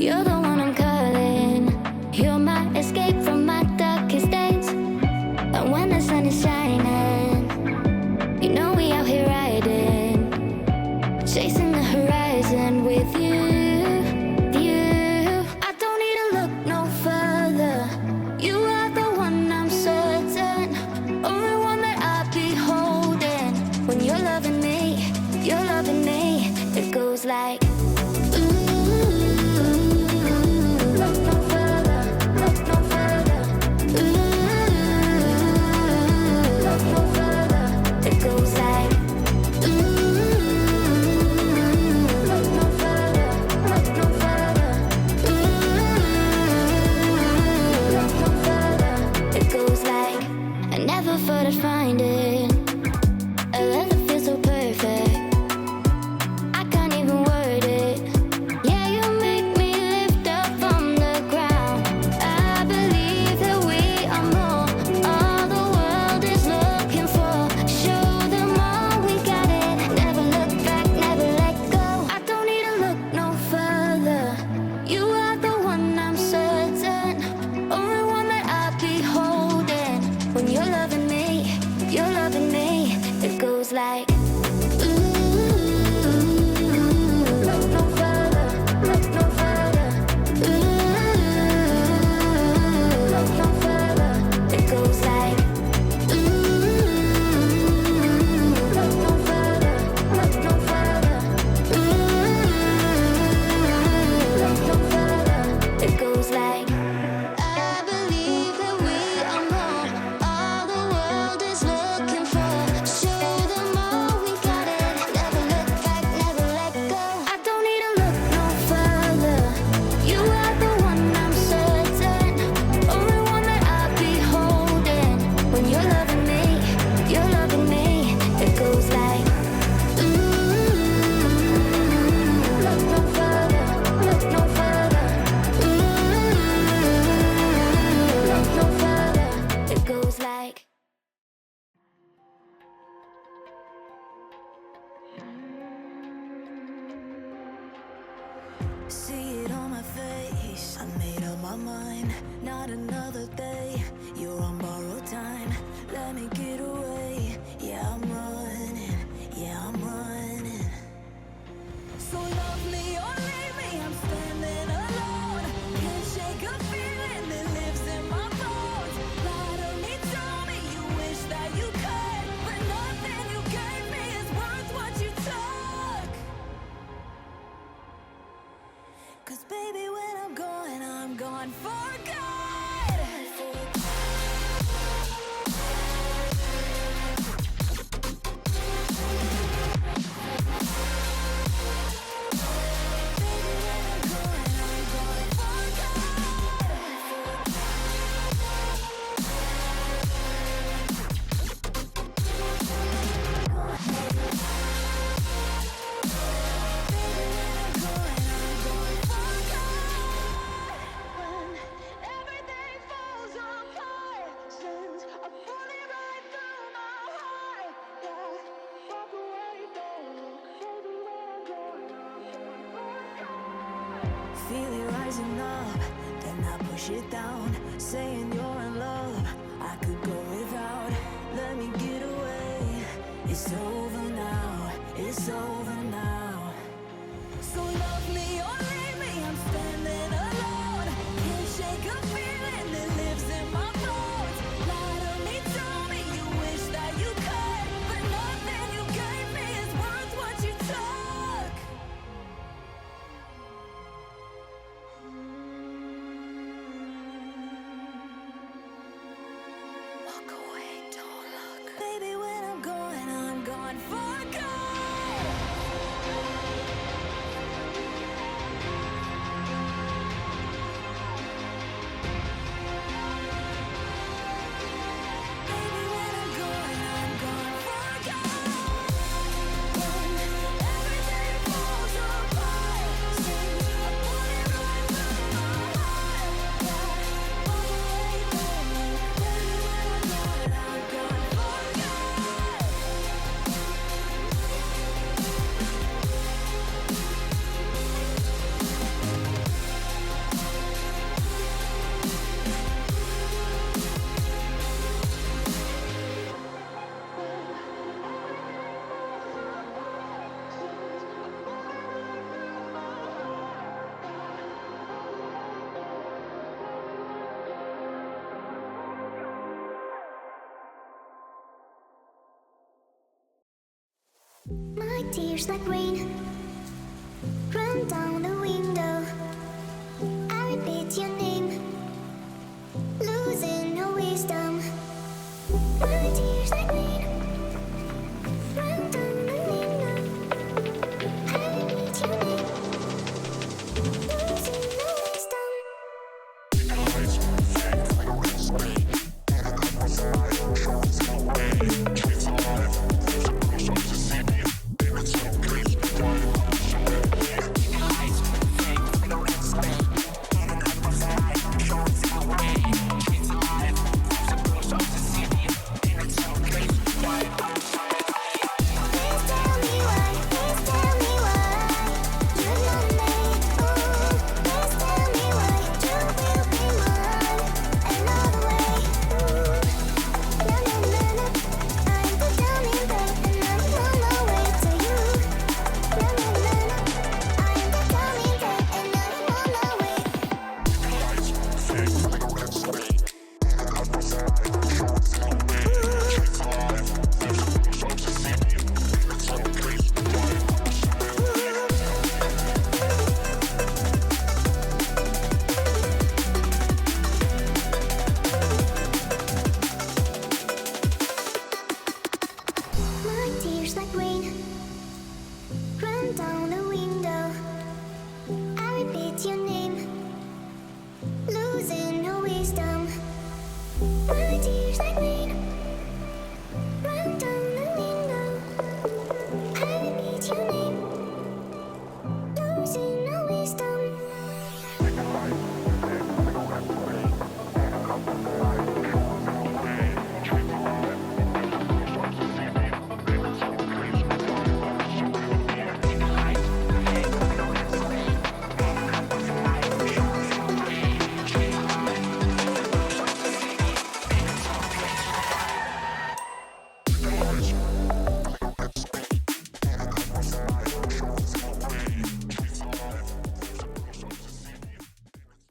You're the one I'm calling. You're my escape from my darkest days. And when the sun is shining, you know we out here riding, chasing the horizon with you. I don't need to look no further. You are the one I'm certain, only one that I'll be holding. When you're loving me, you're loving me. It goes like thought I'd find it, a love that feels so perfect. I can't even word it. Yeah, you make me lift up from the ground. I believe that we are more, all the world is looking for. Show them all we got it. Never look back, never let go. I don't need to look no further. You are the one I'm certain, only one that I'll be holding. When you're loving me, you're loving me. It goes like look no further, look no further. Look no further. It goes like look no further, look no further. Look no further. It goes like I believe that we are more, all the world is looking for. Show them all we got it. Never look back, never let go. I don't need to look no further. You are the one I'm certain, only one that I'll be holding. When you're loving me, you're loving me. It goes like look no further, look no further. Look no further. It goes like see it on my face, I made up my mind. Not another day, you're on borrowed time. Let me get away, yeah I'm running, yeah I'm running. So love me or leave me, I'm standing alone. Can't shake a feeling that lives in my bones. Lie to me, tell me you wish that you could, but nothing you gave me is worth what you took. Cause baby, when I'm gone for good. Feel it rising up, then I push it down, saying you're in love, I could go without. Let me get away, it's over now, it's over now. So love me or leave me, I'm standing alone. Can't shake a feeling that lives in my bones. Lie to me, tell me you wish that you could, but nothing you gave me is worth what you took. Walk away, don't look. Baby, when I'm gone for good. tears like rain run down the window. I repeat your name, losing no wisdom. My tears like rain run down the window. I repeat your name, losing no wisdom. My tears like rain run down the window. I repeat your name, losing no wisdom. My tears like rain run down the window. I repeat your name, losing no wisdom.